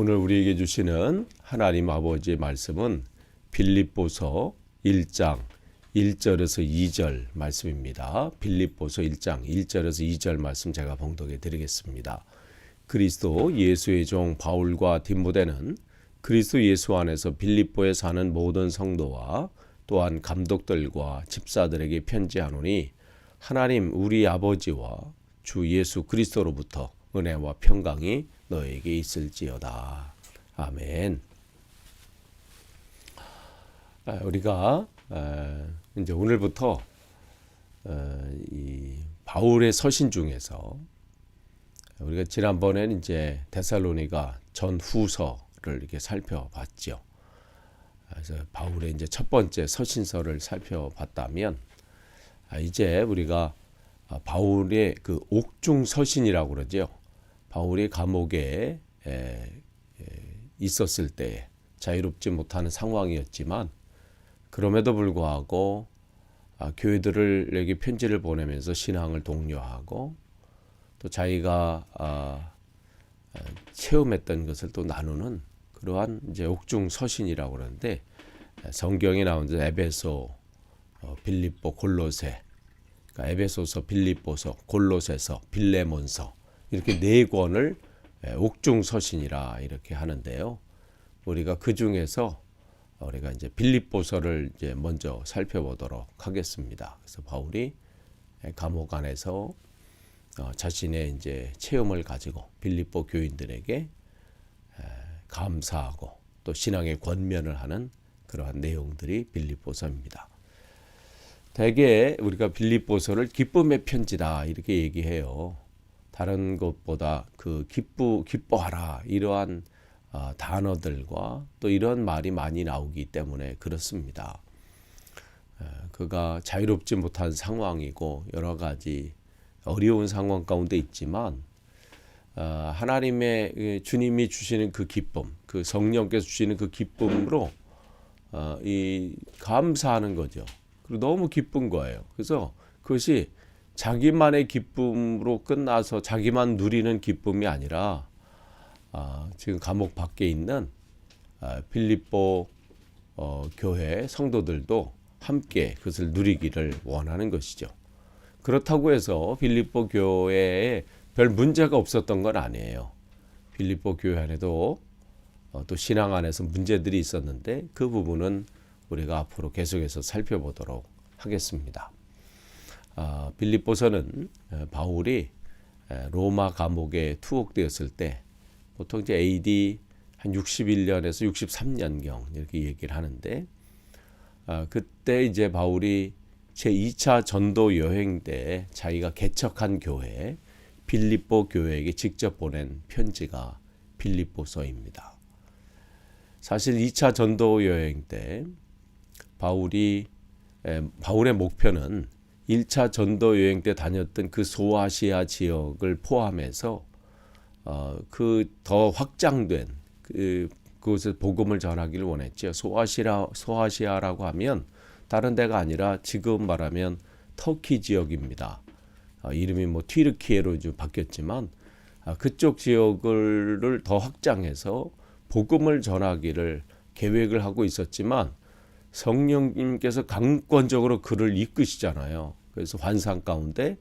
오늘 우리에게 주시는 하나님 아버지의 말씀은 빌립보서 1장 1절에서 2절 말씀입니다. 빌립보서 1장 1절에서 2절 말씀 제가 봉독해 드리겠습니다. 그리스도 예수의 종 바울과 디모데는 그리스도 예수 안에서 빌립보에 사는 모든 성도와 또한 감독들과 집사들에게 편지하노니 하나님 우리 아버지와 주 예수 그리스도로부터 은혜와 평강이 너에게 있을지어다. 아멘. 우리가 이제 오늘부터 이 바울의 서신 중에서 우리가 지난번에는 이제 데살로니가 전후서를 이렇게 살펴봤죠. 그래서 바울의 이제 첫 번째 서신서를 살펴봤다면 이제 우리가 바울의 그 옥중 서신이라고 그러죠. 바울이 감옥에 있었을 때 자유롭지 못하는 상황이었지만 그럼에도 불구하고 교회들에게 편지를 보내면서 신앙을 독려하고 또 자기가 체험했던 것을 또 나누는 그러한 이제 옥중 서신이라고 그러는데 성경에 나오는 에베소, 빌립보, 골로새, 그러니까 에베소서, 빌립보서, 골로새서, 빌레몬서 이렇게 네 권을 옥중 서신이라 이렇게 하는데요. 우리가 그 중에서 우리가 이제 빌립보서를 이제 먼저 살펴보도록 하겠습니다. 그래서 바울이 감옥 안에서 자신의 이제 체험을 가지고 빌립보 교인들에게 감사하고 또 신앙의 권면을 하는 그러한 내용들이 빌립보서입니다. 대개 우리가 빌립보서를 기쁨의 편지다 이렇게 얘기해요. 다른 것보다 그 기뻐하라 이러한 단어들과 또 이런 말이 많이 나오기 때문에 그렇습니다. 그가 자유롭지 못한 상황이고 여러 가지 어려운 상황 가운데 있지만 하나님의 주님이 주시는 그 기쁨, 그 성령께서 주시는 그 기쁨으로 이 감사하는 거죠. 그리고 너무 기쁜 거예요. 그래서 그것이 자기만의 기쁨으로 끝나서 자기만 누리는 기쁨이 아니라 지금 감옥 밖에 있는 빌립보 교회 성도들도 함께 그것을 누리기를 원하는 것이죠. 그렇다고 해서 빌립보 교회에 별 문제가 없었던 건 아니에요. 빌립보 교회 안에도 또 신앙 안에서 문제들이 있었는데 그 부분은 우리가 앞으로 계속해서 살펴보도록 하겠습니다. 빌립보서는 바울이 로마 감옥에 투옥되었을 때 보통 이제 AD 한 61년에서 63년경 이렇게 얘기를 하는데 그때 이제 바울이 제2차 전도 여행 때 자기가 개척한 교회 빌립보 교회에게 직접 보낸 편지가 빌립보서입니다. 사실 2차 전도 여행 때 바울의 목표는 1차 전도 여행 때 다녔던 그 소아시아 지역을 포함해서 그 더 확장된 그곳에 복음을 전하기를 원했죠. 소아시아라고 하면 다른 데가 아니라 지금 말하면 터키 지역입니다. 이름이 뭐 튀르키예로 좀 바뀌었지만 그쪽 지역을 더 확장해서 복음을 전하기를 계획을 하고 있었지만 성령님께서 강권적으로 그를 이끄시잖아요. 그래서 환상 가운데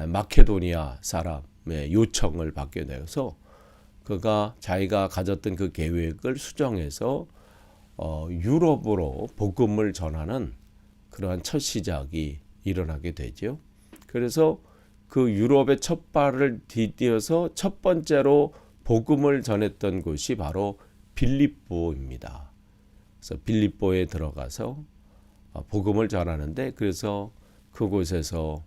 마케도니아 사람의 요청을 받게 되어서 그가 자기가 가졌던 그 계획을 수정해서 유럽으로 복음을 전하는 그러한 첫 시작이 일어나게 되죠. 그래서 그 유럽의 첫 발을 디뎌서 첫 번째로 복음을 전했던 곳이 바로 빌립보입니다. 그래서 빌립보에 들어가서 복음을 전하는데 그래서 그곳에서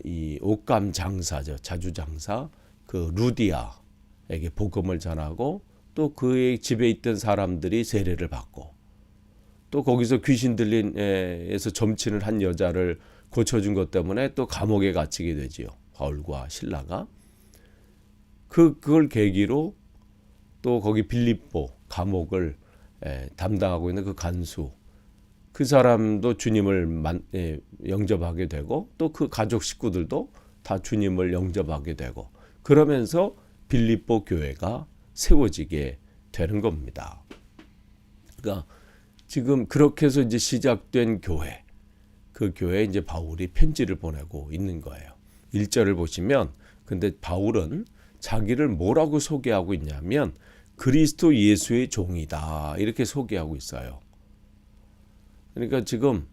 이 옷감 장사죠. 자주 장사 그 루디아에게 복음을 전하고 또 그의 집에 있던 사람들이 세례를 받고 또 거기서 귀신 들린에서 점치는 한 여자를 고쳐준 것 때문에 또 감옥에 갇히게 되지요. 바울과 실라가 그걸 계기로 또 거기 빌립보 감옥을 담당하고 있는 그 간수 그 사람도 주님을 영접하게 되고 또 그 가족 식구들도 다 주님을 영접하게 되고 그러면서 빌립보 교회가 세워지게 되는 겁니다. 그러니까 지금 그렇게 해서 이제 시작된 교회, 그 교회에 이제 바울이 편지를 보내고 있는 거예요. 1절을 보시면 근데 바울은 자기를 뭐라고 소개하고 있냐면 그리스도 예수의 종이다 이렇게 소개하고 있어요. 그러니까 지금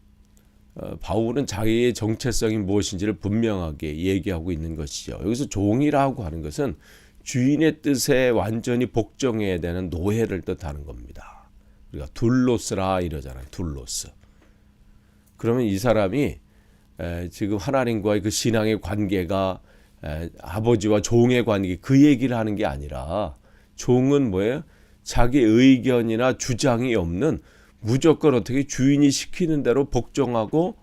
바울은 자기의 정체성이 무엇인지를 분명하게 얘기하고 있는 것이죠. 여기서 종이라고 하는 것은 주인의 뜻에 완전히 복종해야 되는 노예를 뜻하는 겁니다. 우리가 둘로스라 이러잖아요. 둘로스. 그러면 이 사람이 지금 하나님과의 그 신앙의 관계가 아버지와 종의 관계 그 얘기를 하는 게 아니라 종은 뭐예요? 자기 의견이나 주장이 없는 무조건 어떻게 주인이 시키는 대로 복종하고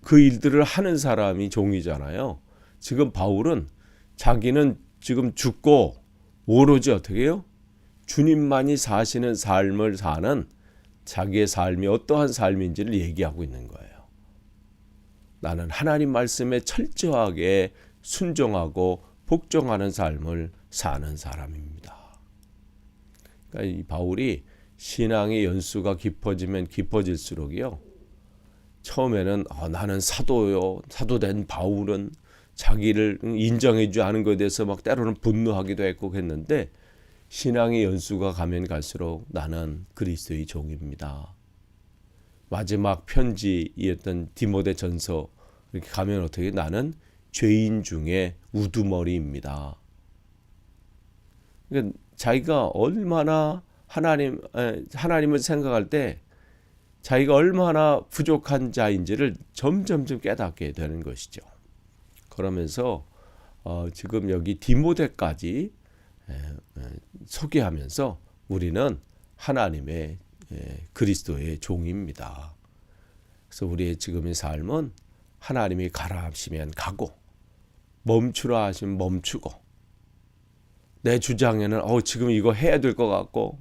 그 일들을 하는 사람이 종이잖아요. 지금 바울은 자기는 지금 죽고 오로지 어떻게 해요? 주님만이 사시는 삶을 사는 자기의 삶이 어떠한 삶인지를 얘기하고 있는 거예요. 나는 하나님 말씀에 철저하게 순종하고 복종하는 삶을 사는 사람입니다. 그러니까 이 바울이 신앙의 연수가 깊어지면 깊어질수록이요. 처음에는 나는 사도요. 사도된 바울은 자기를 인정해주지 않은 것에 대해서 막 때로는 분노하기도 했고 했는데 신앙의 연수가 가면 갈수록 나는 그리스도의 종입니다. 마지막 편지였던 디모데 전서 이렇게 가면 어떻게 나는 죄인 중에 우두머리입니다. 그러니까 자기가 얼마나 하나님을 생각할 때 자기가 얼마나 부족한 자인지를 점점점 깨닫게 되는 것이죠. 그러면서 지금 여기 디모데까지 소개하면서 우리는 하나님의 그리스도의 종입니다. 그래서 우리의 지금의 삶은 하나님이 가라 하시면 가고 멈추라 하시면 멈추고 내 주장에는 지금 이거 해야 될 것 같고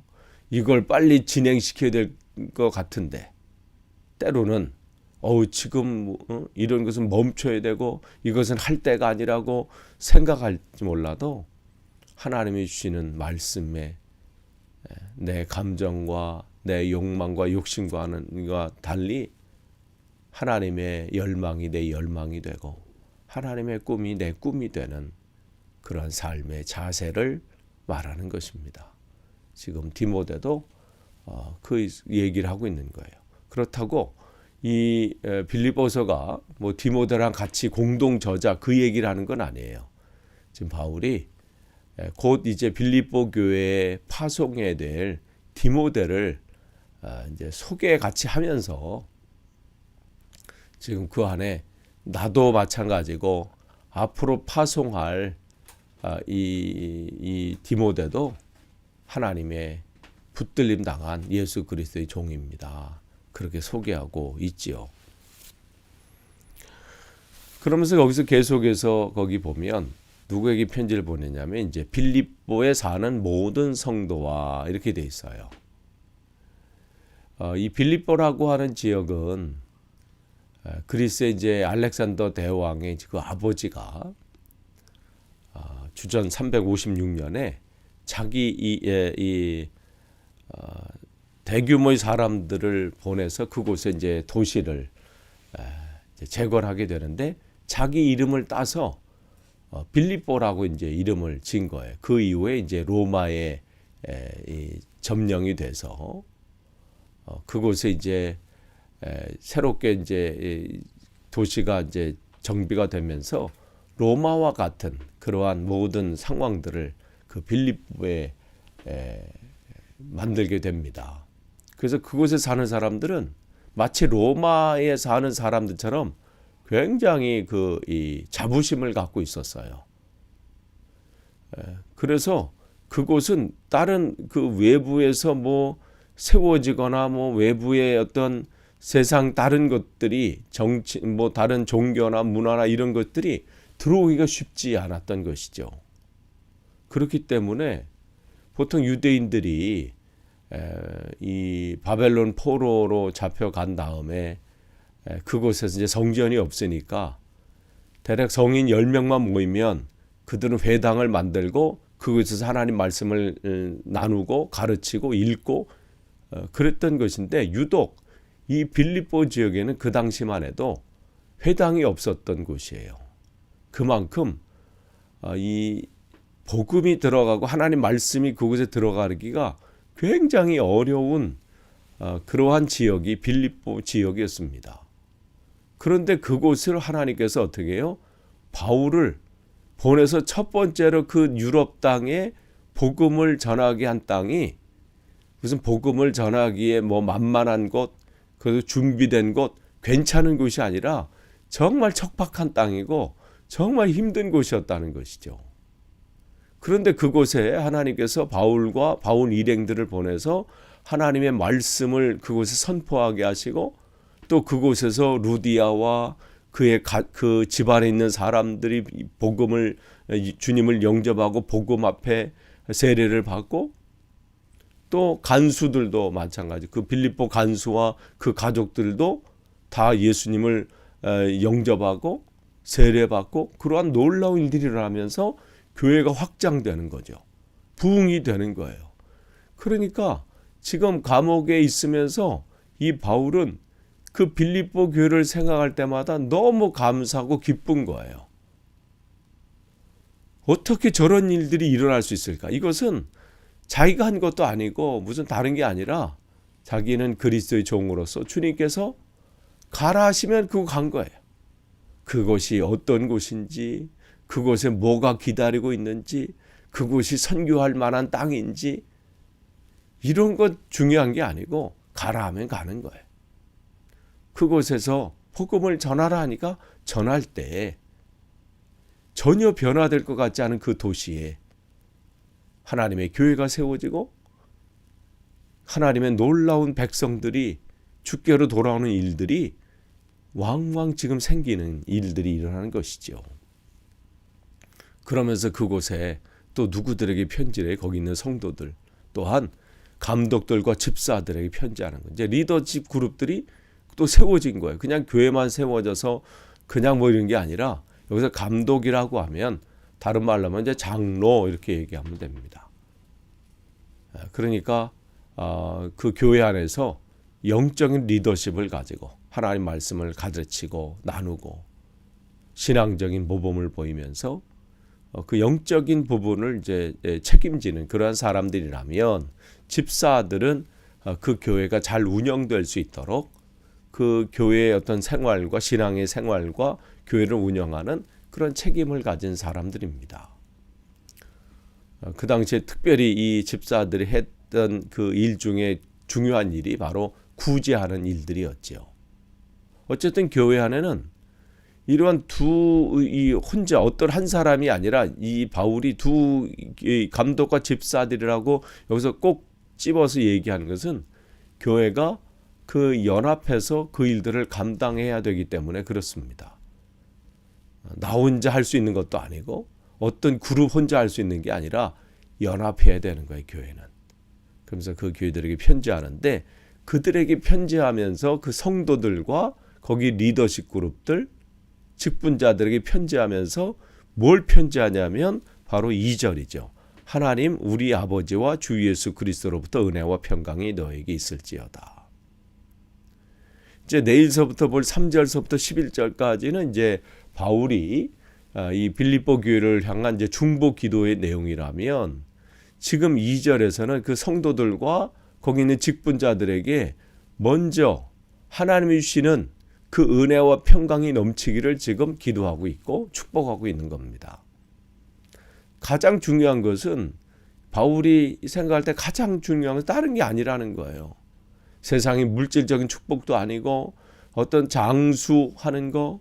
이걸 빨리 진행시켜야 될 것 같은데 때로는 지금 이런 것은 멈춰야 되고 이것은 할 때가 아니라고 생각할지 몰라도 하나님이 주시는 말씀에 내 감정과 내 욕망과 욕심과는 달리 하나님의 열망이 내 열망이 되고 하나님의 꿈이 내 꿈이 되는 그런 삶의 자세를 말하는 것입니다. 지금 디모데도 그 얘기를 하고 있는 거예요. 그렇다고 이 빌립보서가 뭐 디모데랑 같이 공동 저자 그 얘기를 하는 건 아니에요. 지금 바울이 곧 이제 빌립보 교회에 파송해야 될 디모데를 이제 소개 같이 하면서 지금 그 안에 나도 마찬가지고 앞으로 파송할 이 디모데도 하나님의 붙들림 당한 예수 그리스도의 종입니다. 그렇게 소개하고 있지요. 그러면서 거기서 계속해서 거기 보면 누구에게 편지를 보내냐면 이제 빌립보에 사는 모든 성도와 이렇게 돼 있어요. 이 빌립보라고 하는 지역은 그리스의 이제 알렉산더 대왕의 그 아버지가 주전 356년에 자기 대규모의 사람들을 보내서 그곳에 이제 도시를 재건하게 되는데 자기 이름을 따서 빌립보라고 이제 이름을 지은 거예요. 그 이후에 이제 로마에 점령이 돼서 그곳에 이제 새롭게 이제 도시가 이제 정비가 되면서 로마와 같은 그러한 모든 상황들을 그 빌립보에 만들게 됩니다. 그래서 그곳에 사는 사람들은 마치 로마에 사는 사람들처럼 굉장히 이 자부심을 갖고 있었어요. 그래서 그곳은 다른 그 외부에서 뭐 세워지거나 뭐 외부의 어떤 세상 다른 것들이 정치 뭐 다른 종교나 문화나 이런 것들이 들어오기가 쉽지 않았던 것이죠. 그렇기 때문에 보통 유대인들이 이 바벨론 포로로 잡혀간 다음에 그곳에서 이제 성전이 없으니까 대략 성인 10명만 모이면 그들은 회당을 만들고 그곳에서 하나님 말씀을 나누고 가르치고 읽고 그랬던 것인데, 유독 이 빌립보 지역에는 그 당시만 해도 회당이 없었던 곳이에요. 그만큼 이 복음이 들어가고 하나님 말씀이 그곳에 들어가기가 굉장히 어려운 그러한 지역이 빌립보 지역이었습니다. 그런데 그곳을 하나님께서 어떻게 해요? 바울을 보내서 첫 번째로 그 유럽 땅에 복음을 전하게 한 땅이 무슨 복음을 전하기에 뭐 만만한 곳, 그래도 준비된 곳, 괜찮은 곳이 아니라 정말 척박한 땅이고 정말 힘든 곳이었다는 것이죠. 그런데 그곳에 하나님께서 바울과 바울 일행들을 보내서 하나님의 말씀을 그곳에 선포하게 하시고, 또 그곳에서 루디아와 그의 그 집안에 있는 사람들이 복음을, 주님을 영접하고 복음 앞에 세례를 받고, 또 간수들도 마찬가지, 그 빌립보 간수와 그 가족들도 다 예수님을 영접하고 세례받고, 그러한 놀라운 일들이 일어나면서 교회가 확장되는 거죠. 부흥이 되는 거예요. 그러니까 지금 감옥에 있으면서 이 바울은 그 빌립보 교회를 생각할 때마다 너무 감사하고 기쁜 거예요. 어떻게 저런 일들이 일어날 수 있을까? 이것은 자기가 한 것도 아니고 무슨 다른 게 아니라 자기는 그리스도의 종으로서 주님께서 가라 하시면 그거 간 거예요. 그곳이 어떤 곳인지, 그곳에 뭐가 기다리고 있는지, 그곳이 선교할 만한 땅인지 이런 것 중요한 게 아니고 가라 하면 가는 거예요. 그곳에서 복음을 전하라 하니까 전할 때 전혀 변화될 것 같지 않은 그 도시에 하나님의 교회가 세워지고 하나님의 놀라운 백성들이 주께로 돌아오는 일들이 왕왕 지금 생기는 일들이 일어나는 것이죠. 그러면서 그곳에 또 누구들에게 편지를 해? 거기 있는 성도들, 또한 감독들과 집사들에게 편지하는 거예요. 이제 리더십 그룹들이 또 세워진 거예요. 그냥 교회만 세워져서 그냥 뭐 이런 게 아니라, 여기서 감독이라고 하면 다른 말로 하면 이제 장로 이렇게 얘기하면 됩니다. 그러니까 그 교회 안에서 영적인 리더십을 가지고 하나님 말씀을 가르치고 나누고 신앙적인 모범을 보이면서 그 영적인 부분을 이제 책임지는 그러한 사람들이라면, 집사들은 그 교회가 잘 운영될 수 있도록 그 교회의 어떤 생활과 신앙의 생활과 교회를 운영하는 그런 책임을 가진 사람들입니다. 그 당시에 특별히 이 집사들이 했던 그 일 중에 중요한 일이 바로 구제하는 일들이었죠. 어쨌든 교회 안에는 이러한 혼자 어떤 한 사람이 아니라 이 바울이 두 감독과 집사들이라고 여기서 꼭 집어서 얘기하는 것은 교회가 그 연합해서 그 일들을 감당해야 되기 때문에 그렇습니다. 나 혼자 할 수 있는 것도 아니고 어떤 그룹 혼자 할 수 있는 게 아니라 연합해야 되는 거예요, 교회는. 그러면서 그 교회들에게 편지하는데, 그들에게 편지하면서 그 성도들과 거기 리더십 그룹들, 직분자들에게 편지하면서 뭘 편지하냐면 바로 2절이죠. 하나님 우리 아버지와 주 예수 그리스도로부터 은혜와 평강이 너에게 있을지어다. 이제 내일서부터 볼 3절서부터 11절까지는 이제 바울이 이 빌립보 교회를 향한 이제 중보 기도의 내용이라면, 지금 2절에서는 그 성도들과 거기 있는 직분자들에게 먼저 하나님이 주시는 그 은혜와 평강이 넘치기를 지금 기도하고 있고 축복하고 있는 겁니다. 가장 중요한 것은, 바울이 생각할 때 가장 중요한 것은 다른 게 아니라는 거예요. 세상의 물질적인 축복도 아니고 어떤 장수하는 거,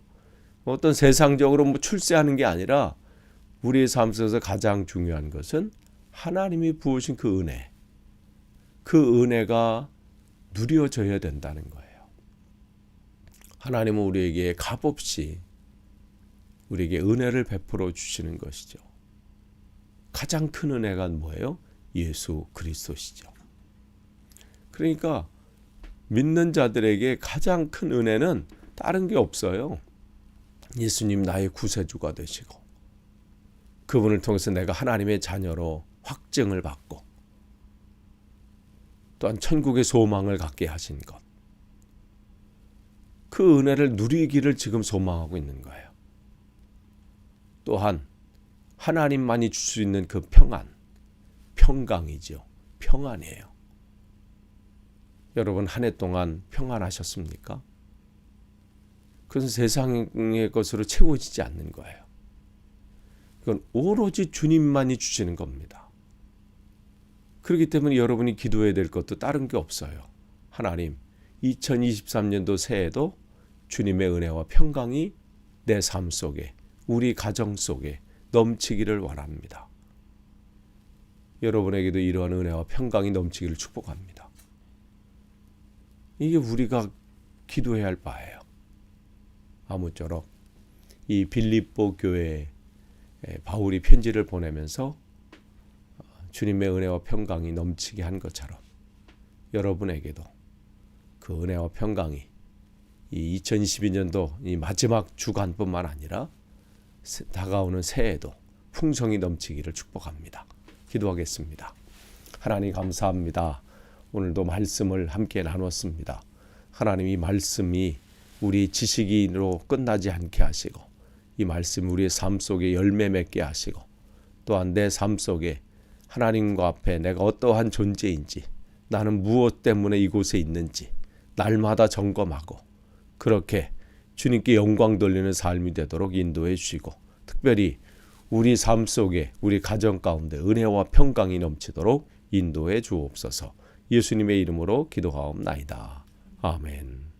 어떤 세상적으로 뭐 출세하는 게 아니라, 우리의 삶 속에서 가장 중요한 것은 하나님이 부으신 그 은혜, 그 은혜가 누려져야 된다는 거예요. 하나님은 우리에게 값없이 우리에게 은혜를 베풀어 주시는 것이죠. 가장 큰 은혜가 뭐예요? 예수 그리스도시죠. 그러니까 믿는 자들에게 가장 큰 은혜는 다른 게 없어요. 예수님 나의 구세주가 되시고, 그분을 통해서 내가 하나님의 자녀로 확증을 받고 또한 천국의 소망을 갖게 하신 것, 그 은혜를 누리기를 지금 소망하고 있는 거예요. 또한 하나님만이 줄 수 있는 그 평안, 평강이죠. 평안이에요. 여러분 한 해 동안 평안하셨습니까? 그것은 세상의 것으로 채워지지 않는 거예요. 그건 오로지 주님만이 주시는 겁니다. 그렇기 때문에 여러분이 기도해야 될 것도 다른 게 없어요. 하나님, 2023년도 새해도 주님의 은혜와 평강이 내 삶 속에, 우리 가정 속에 넘치기를 원합니다. 여러분에게도 이러한 은혜와 평강이 넘치기를 축복합니다. 이게 우리가 기도해야 할 바예요. 아무쪼록 이 빌립보 교회에 바울이 편지를 보내면서 주님의 은혜와 평강이 넘치게 한 것처럼 여러분에게도 그 은혜와 평강이 이 2022년도 이 마지막 주간뿐만 아니라 다가오는 새해에도 풍성이 넘치기를 축복합니다. 기도하겠습니다. 하나님 감사합니다. 오늘도 말씀을 함께 나눴습니다. 하나님 이 말씀이 우리 지식인으로 끝나지 않게 하시고 이 말씀 우리의 삶 속에 열매 맺게 하시고 또한 내 삶 속에 하나님과 앞에 내가 어떠한 존재인지 나는 무엇 때문에 이곳에 있는지 날마다 점검하고 그렇게 주님께 영광 돌리는 삶이 되도록 인도해 주시고 특별히 우리 삶 속에 우리 가정 가운데 은혜와 평강이 넘치도록 인도해 주옵소서. 예수님의 이름으로 기도하옵나이다. 아멘.